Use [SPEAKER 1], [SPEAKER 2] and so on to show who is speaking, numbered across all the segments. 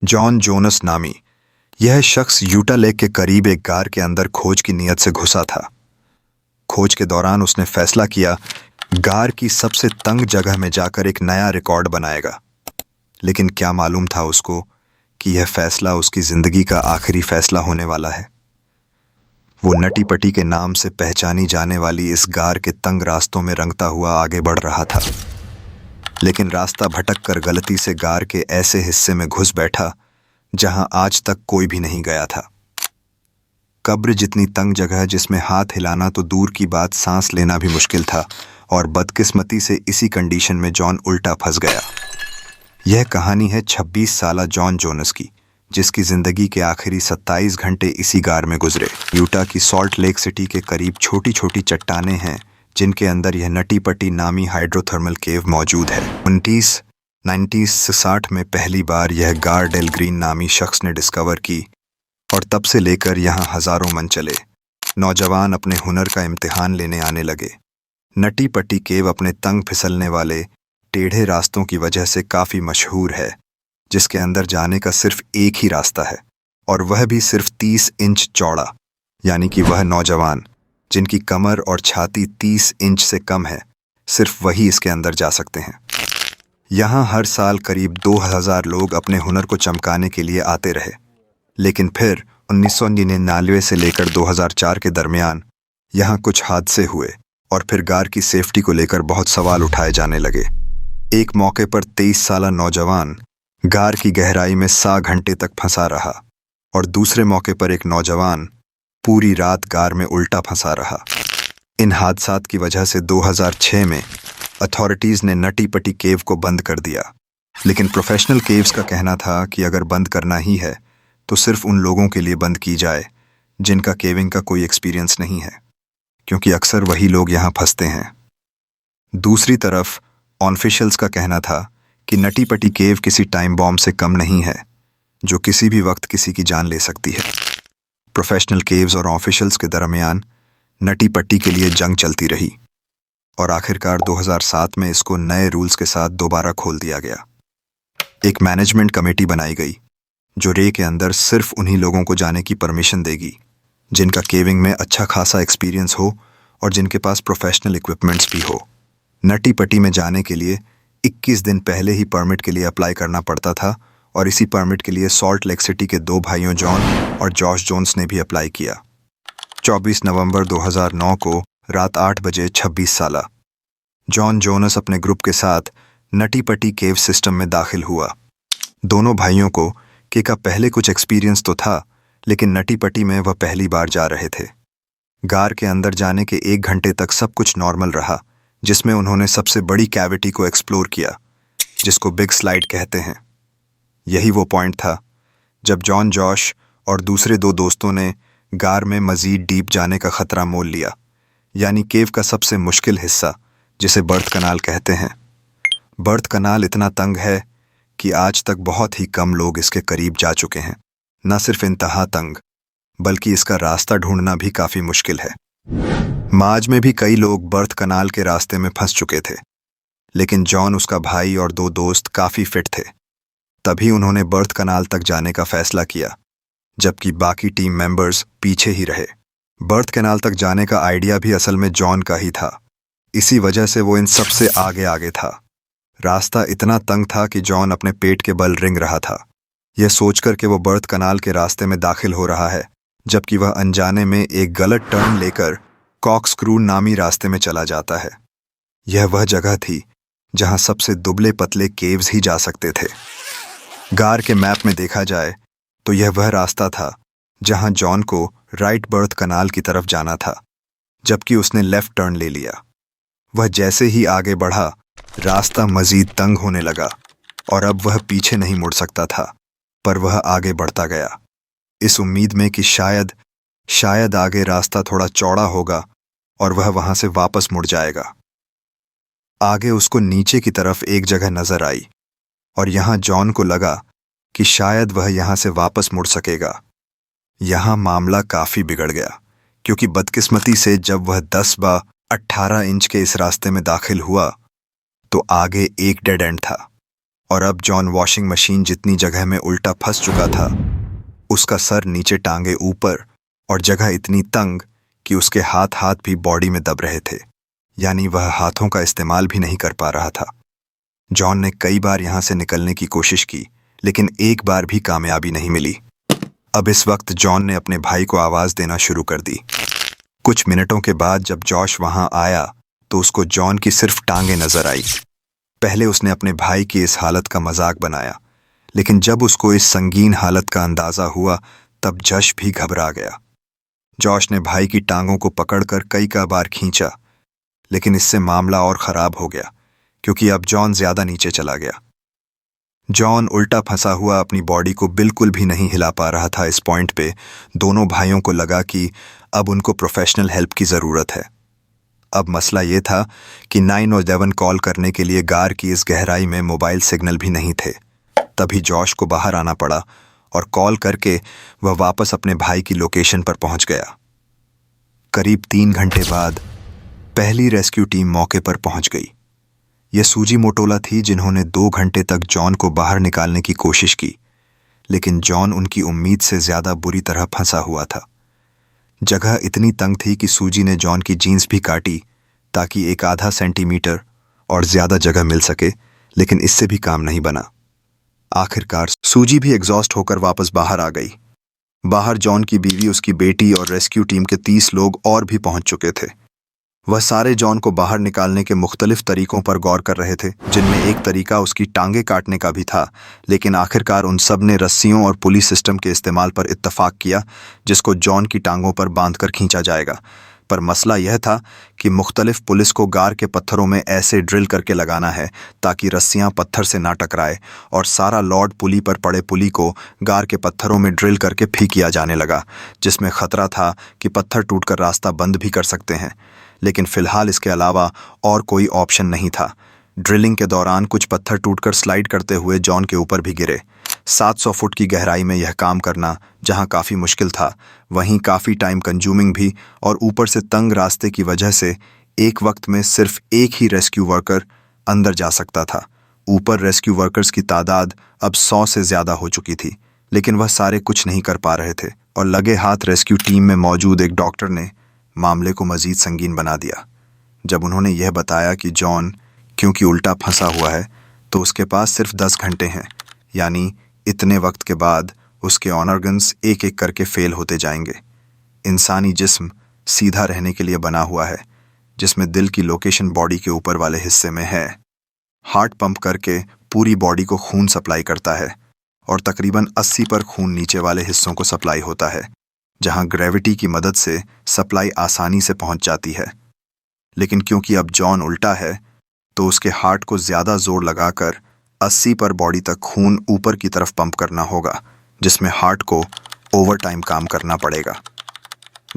[SPEAKER 1] John Jonas नामी यह शख्स यूटा लेक के करीब एक गार के अंदर खोज की नीयत से घुसा था। खोज के दौरान उसने फैसला किया गार की सबसे तंग जगह में जाकर एक नया रिकॉर्ड बनाएगा। लेकिन क्या मालूम था उसको कि यह फैसला उसकी जिंदगी का आखिरी फैसला होने वाला है। वो नटी पटी के नाम से पहचानी जाने वाली इस गार के तंग रास्तों में रंगता हुआ आगे बढ़ रहा था, लेकिन रास्ता भटक कर गलती से गार के ऐसे हिस्से में घुस बैठा जहां आज तक कोई भी नहीं गया था। कब्र जितनी तंग जगह जिसमें हाथ हिलाना तो दूर की बात, सांस लेना भी मुश्किल था, और बदकिस्मती से इसी कंडीशन में जॉन उल्टा फंस गया। यह कहानी है 26 साला जॉन जोनस की, जिसकी जिंदगी के आखिरी 27 घंटे इसी गार में गुजरे। यूटा की सॉल्ट लेक सिटी के करीब छोटी छोटी चट्टानें हैं जिनके अंदर यह नटी पटी नामी हाइड्रोथर्मल केव मौजूद है। 1960 में पहली बार यह गार डेल ग्रीन नामी शख्स ने डिस्कवर की, और तब से लेकर यहाँ हजारों मन चले। नौजवान अपने हुनर का इम्तिहान लेने आने लगे। नटी पटी केव अपने तंग फिसलने वाले टेढ़े रास्तों की वजह से काफ़ी मशहूर है, जिसके अंदर जाने का सिर्फ एक ही रास्ता है, और वह भी सिर्फ 30 इंच चौड़ा। यानी कि वह नौजवान जिनकी कमर और छाती 30 इंच से कम है, सिर्फ वही इसके अंदर जा सकते हैं। यहाँ हर साल करीब 2000 लोग अपने हुनर को चमकाने के लिए आते रहे, लेकिन फिर 1999 से लेकर 2004 के दरमियान यहाँ कुछ हादसे हुए, और फिर गार की सेफ्टी को लेकर बहुत सवाल उठाए जाने लगे। एक मौके पर 23 साला नौजवान गार की गहराई में 100 घंटे तक फंसा रहा, और दूसरे मौके पर एक नौजवान पूरी रात गार में उल्टा फंसा रहा। इन हादसात की वजह से 2006 में अथॉरिटीज ने नटी पटी केव को बंद कर दिया, लेकिन प्रोफेशनल केव्स का कहना था कि अगर बंद करना ही है तो सिर्फ उन लोगों के लिए बंद की जाए जिनका केविंग का कोई एक्सपीरियंस नहीं है, क्योंकि अक्सर वही लोग यहाँ फंसते हैं। दूसरी तरफ ऑफिशियल्स का कहना था कि नटी पटी केव किसी टाइम बॉम्ब से कम नहीं है, जो किसी भी वक्त किसी की जान ले सकती है। प्रोफेशनल केव्स और ऑफिशियल्स के दरमियान नटी पट्टी के लिए जंग चलती रही, और आखिरकार 2007 में इसको नए रूल्स के साथ दोबारा खोल दिया गया। एक मैनेजमेंट कमेटी बनाई गई जो रे के अंदर सिर्फ उन्हीं लोगों को जाने की परमिशन देगी जिनका केविंग में अच्छा खासा एक्सपीरियंस हो और जिनके पास प्रोफेशनल इक्विपमेंट्स भी हो। नटी पटी में जाने के लिए 21 दिन पहले ही परमिट के लिए अप्लाई करना पड़ता था, और इसी परमिट के लिए सॉल्ट लेक सिटी के 2 भाइयों जॉन और जॉश जोन्स ने भी अप्लाई किया। 24 नवंबर 2009 को रात 8 बजे 26 साला जॉन जोनस अपने ग्रुप के साथ नटी पटी केव सिस्टम में दाखिल हुआ। दोनों भाइयों को के का पहले कुछ एक्सपीरियंस तो था, लेकिन नटी पटी में वह पहली बार जा रहे थे। गार के अंदर जाने के 1 घंटे तक सब कुछ नॉर्मल रहा, जिसमें उन्होंने सबसे बड़ी कैविटी को एक्सप्लोर किया, जिसको बिग स्लाइड कहते हैं। यही वो पॉइंट था जब जॉन, जॉश और दूसरे 2 दोस्तों ने गार में मजीद डीप जाने का खतरा मोल लिया, यानी केव का सबसे मुश्किल हिस्सा, जिसे बर्थ कनाल कहते हैं। बर्थ कनाल इतना तंग है कि आज तक बहुत ही कम लोग इसके करीब जा चुके हैं। न सिर्फ इंतहा तंग, बल्कि इसका रास्ता ढूंढना भी काफी मुश्किल है। माज में भी कई लोग बर्थ कनाल के रास्ते में फंस चुके थे, लेकिन जॉन, उसका भाई और 2 दोस्त काफी फिट थे, तभी उन्होंने बर्थ कनाल तक जाने का फैसला किया, जबकि बाकी टीम मेंबर्स पीछे ही रहे। बर्थ कनाल तक जाने का आइडिया भी असल में जॉन का ही था, इसी वजह से वो इन सबसे आगे आगे था। रास्ता इतना तंग था कि जॉन अपने पेट के बल रेंग रहा था, यह सोचकर कि वो बर्थ कनाल के रास्ते में दाखिल हो रहा है, जबकि वह अनजाने में एक गलत टर्न लेकर कॉक्सक्रू नामी रास्ते में चला जाता है। यह वह जगह थी जहां सबसे दुबले पतले केव्स ही जा सकते थे। गार के मैप में देखा जाए तो यह वह रास्ता था जहां जॉन को राइट बर्थ कनाल की तरफ जाना था, जबकि उसने लेफ्ट टर्न ले लिया। वह जैसे ही आगे बढ़ा, रास्ता मजीद तंग होने लगा, और अब वह पीछे नहीं मुड़ सकता था, पर वह आगे बढ़ता गया, इस उम्मीद में कि शायद आगे रास्ता थोड़ा चौड़ा होगा और वह वहां से वापस मुड़ जाएगा। आगे उसको नीचे की तरफ एक जगह नजर आई, और यहां जॉन को लगा कि शायद वह यहां से वापस मुड़ सकेगा। यहां मामला काफी बिगड़ गया, क्योंकि बदकिस्मती से जब वह 10 बा 18 इंच के इस रास्ते में दाखिल हुआ तो आगे एक डेड एंड था। और अब जॉन वॉशिंग मशीन जितनी जगह में उल्टा फंस चुका था। उसका सर नीचे, टांगे ऊपर, और जगह इतनी तंग कि उसके हाथ भी बॉडी में दब रहे थे, यानी वह हाथों का इस्तेमाल भी नहीं कर पा रहा था। जॉन ने कई बार यहां से निकलने की कोशिश की, लेकिन एक बार भी कामयाबी नहीं मिली। अब इस वक्त जॉन ने अपने भाई को आवाज देना शुरू कर दी। कुछ मिनटों के बाद जब जॉश वहां आया तो उसको जॉन की सिर्फ टांगे नजर आई। पहले उसने अपने भाई की इस हालत का मजाक बनाया, लेकिन जब उसको इस संगीन हालत का अंदाजा हुआ तब जश भी घबरा गया। जॉश ने भाई की टांगों को पकड़कर कई बार खींचा, लेकिन इससे मामला और खराब हो गया, क्योंकि अब जॉन ज्यादा नीचे चला गया। जॉन उल्टा फंसा हुआ अपनी बॉडी को बिल्कुल भी नहीं हिला पा रहा था। इस पॉइंट पे दोनों भाइयों को लगा कि अब उनको प्रोफेशनल हेल्प की जरूरत है। अब मसला ये था कि 911 कॉल करने के लिए गार की इस गहराई में मोबाइल सिग्नल भी नहीं थे। तभी जॉश को बाहर आना पड़ा और कॉल करके वह वापस अपने भाई की लोकेशन पर पहुंच गया। करीब 3 घंटे बाद पहली रेस्क्यू टीम मौके पर पहुंच गई। यह सूजी मोटोला थी, जिन्होंने 2 घंटे तक जॉन को बाहर निकालने की कोशिश की, लेकिन जॉन उनकी उम्मीद से ज्यादा बुरी तरह फंसा हुआ था। जगह इतनी तंग थी कि सूजी ने जॉन की जीन्स भी काटी ताकि एक आधा सेंटीमीटर और ज्यादा जगह मिल सके, लेकिन इससे भी काम नहीं बना। आखिरकार सूजी भी एग्जॉस्ट होकर वापस बाहर आ गई। बाहर जॉन की बीवी, उसकी बेटी और रेस्क्यू टीम के 30 लोग और भी पहुंच चुके थे। वह सारे जॉन को बाहर निकालने के मुख्तलिफ तरीकों पर गौर कर रहे थे, जिनमें एक तरीका उसकी टांगे काटने का भी था, लेकिन आखिरकार उन सब ने रस्सियों और पुली सिस्टम के इस्तेमाल पर इत्तफाक किया, जिसको जॉन की टांगों पर बांधकर खींचा जाएगा। पर मसला यह था कि मुख्तलिफ पुलिस को गार के पत्थरों में ऐसे ड्रिल करके लगाना है ताकि रस्सियां पत्थर से ना टकराए, और सारा लॉर्ड पुली पर पड़े पुली को गार के पत्थरों में ड्रिल करके फीक किया जाने लगा, जिसमें खतरा था कि पत्थर टूटकर रास्ता बंद भी कर सकते हैं। लेकिन फिलहाल इसके अलावा और कोई ऑप्शन नहीं था। ड्रिलिंग के दौरान कुछ पत्थर टूटकर स्लाइड करते हुए जॉन के ऊपर भी गिरे। 700 फुट की गहराई में यह काम करना जहां काफ़ी मुश्किल था, वहीं काफ़ी टाइम कंज्यूमिंग भी, और ऊपर से तंग रास्ते की वजह से एक वक्त में सिर्फ एक ही रेस्क्यू वर्कर अंदर जा सकता था। ऊपर रेस्क्यू वर्कर्स की तादाद अब 100 से ज़्यादा हो चुकी थी, लेकिन वह सारे कुछ नहीं कर पा रहे थे, और लगे हाथ रेस्क्यू टीम में मौजूद एक डॉक्टर ने मामले को मजीद संगीन बना दिया। जब उन्होंने यह बताया कि जॉन क्योंकि उल्टा फंसा हुआ है तो उसके पास सिर्फ 10 घंटे हैं, यानी इतने वक्त के बाद उसके ऑर्गन्स एक एक करके फेल होते जाएंगे। इंसानी जिस्म सीधा रहने के लिए बना हुआ है, जिसमें दिल की लोकेशन बॉडी के ऊपर वाले हिस्से में है। हार्ट पंप करके पूरी बॉडी को खून सप्लाई करता है, और तकरीबन 80 पर खून नीचे वाले हिस्सों को सप्लाई होता है, जहां ग्रेविटी की मदद से सप्लाई आसानी से पहुंच जाती है। लेकिन क्योंकि अब जॉन उल्टा है तो उसके हार्ट को ज्यादा जोर लगाकर 80 पर बॉडी तक खून ऊपर की तरफ पंप करना होगा, जिसमें हार्ट को ओवर टाइम काम करना पड़ेगा।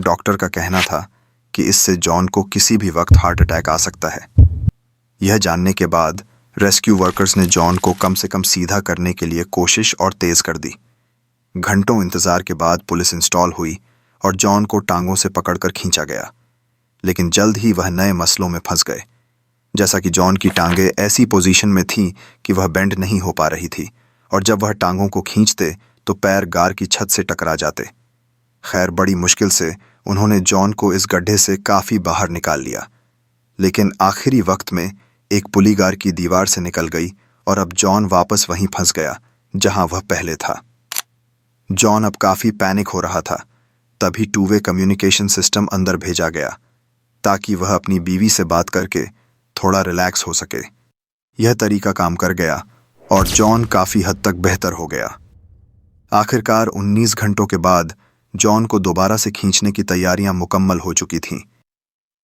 [SPEAKER 1] डॉक्टर का कहना था कि इससे जॉन को किसी भी वक्त हार्ट अटैक आ सकता है। यह जानने के बाद रेस्क्यू वर्कर्स ने जॉन को कम से कम सीधा करने के लिए कोशिश और तेज कर दी। घंटों इंतजार के बाद पुलिस इंस्टॉल हुई और जॉन को टांगों से पकड़कर खींचा गया, लेकिन जल्द ही वह नए मसलों में फंस गए। जैसा कि जॉन की टांगे ऐसी पोजीशन में थीं कि वह बेंड नहीं हो पा रही थी, और जब वह टांगों को खींचते तो पैर गार की छत से टकरा जाते। खैर, बड़ी मुश्किल से उन्होंने जॉन को इस गड्ढे से काफी बाहर निकाल लिया, लेकिन आखिरी वक्त में एक पुली गार की दीवार से निकल गई और अब जॉन वापस वहीं फंस गया जहां वह पहले था। जॉन अब काफी पैनिक हो रहा था। तभी 2 वे कम्युनिकेशन सिस्टम अंदर भेजा गया ताकि वह अपनी बीवी से बात करके थोड़ा रिलैक्स हो सके। यह तरीका काम कर गया और जॉन काफी हद तक बेहतर हो गया। आखिरकार 19 घंटों के बाद जॉन को दोबारा से खींचने की तैयारियां मुकम्मल हो चुकी थीं।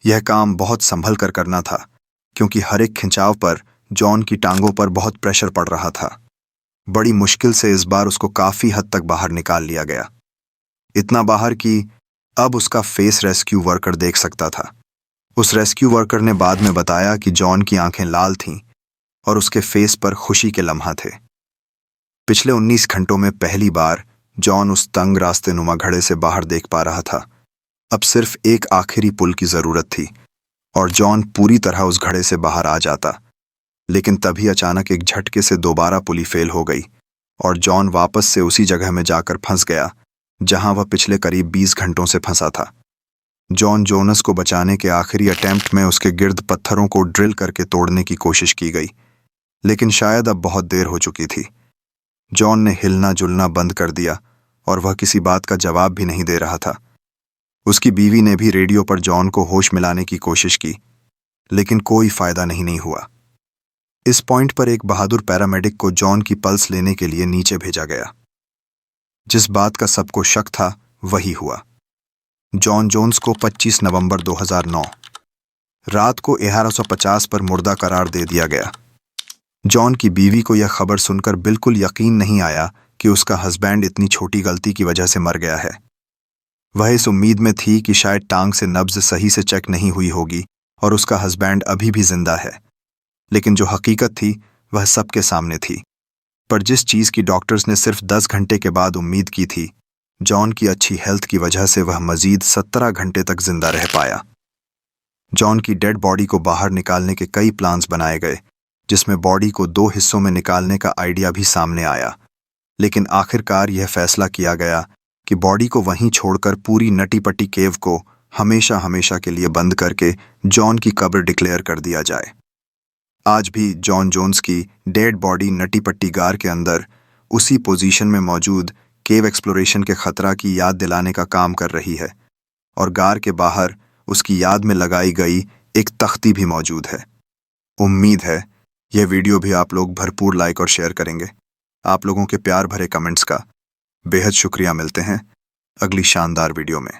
[SPEAKER 1] यह काम बहुत संभल कर करना था, क्योंकि हर एक खिंचाव पर जॉन की टांगों पर बहुत प्रेशर पड़ रहा था। बड़ी मुश्किल से इस बार उसको काफी हद तक बाहर निकाल लिया गया, इतना बाहर कि अब उसका फेस रेस्क्यू वर्कर देख सकता था। उस रेस्क्यू वर्कर ने बाद में बताया कि जॉन की आंखें लाल थीं और उसके फेस पर खुशी के लम्हा थे। पिछले 19 घंटों में पहली बार जॉन उस तंग रास्ते नुमा घड़े से बाहर देख पा रहा था। अब सिर्फ एक आखिरी पुल की जरूरत थी और जॉन पूरी तरह उस घड़े से बाहर आ जाता। लेकिन तभी अचानक एक झटके से दोबारा पुली फेल हो गई और जॉन वापस से उसी जगह में जाकर फंस गया जहां वह पिछले करीब 20 घंटों से फंसा था। जॉन जोनस को बचाने के आखिरी अटेम्प्ट में उसके गिर्द पत्थरों को ड्रिल करके तोड़ने की कोशिश की गई, लेकिन शायद अब बहुत देर हो चुकी थी। जॉन ने हिलना जुलना बंद कर दिया और वह किसी बात का जवाब भी नहीं दे रहा था। उसकी बीवी ने भी रेडियो पर जॉन को होश मिलाने की कोशिश की, लेकिन कोई फायदा नहीं हुआ। इस पॉइंट पर एक बहादुर पैरामेडिक को जॉन की पल्स लेने के लिए नीचे भेजा गया। जिस बात का सबको शक था वही हुआ। जॉन जोन्स को 25 नवंबर 2009 रात को 1150 पर मुर्दा करार दे दिया गया। जॉन की बीवी को यह खबर सुनकर बिल्कुल यकीन नहीं आया कि उसका हस्बैंड इतनी छोटी गलती की वजह से मर गया है। वह इस उम्मीद में थी कि शायद टांग से नब्ज सही से चेक नहीं हुई होगी और उसका हस्बैंड अभी भी जिंदा है, लेकिन जो हकीकत थी वह सबके सामने थी। पर जिस चीज की डॉक्टर्स ने सिर्फ 10 घंटे के बाद उम्मीद की थी, जॉन की अच्छी हेल्थ की वजह से वह मजीद 17 घंटे तक जिंदा रह पाया। जॉन की डेड बॉडी को बाहर निकालने के कई प्लान्स बनाए गए, जिसमें बॉडी को 2 हिस्सों में निकालने का आइडिया भी सामने आया, लेकिन आखिरकार यह फैसला किया गया कि बॉडी को वहीं छोड़कर पूरी नटी पट्टी केव को हमेशा हमेशा के लिए बंद करके जॉन की कब्र डिक्लेयर कर दिया जाए। आज भी जॉन जोन्स की डेड बॉडी नटी पट्टी गार के अंदर उसी पोजीशन में मौजूद केव एक्सप्लोरेशन के खतरा की याद दिलाने का काम कर रही है, और गार के बाहर उसकी याद में लगाई गई एक तख्ती भी मौजूद है। उम्मीद है यह वीडियो भी आप लोग भरपूर लाइक और शेयर करेंगे। आप लोगों के प्यार भरे कमेंट्स का बेहद शुक्रिया। मिलते हैं अगली शानदार वीडियो में।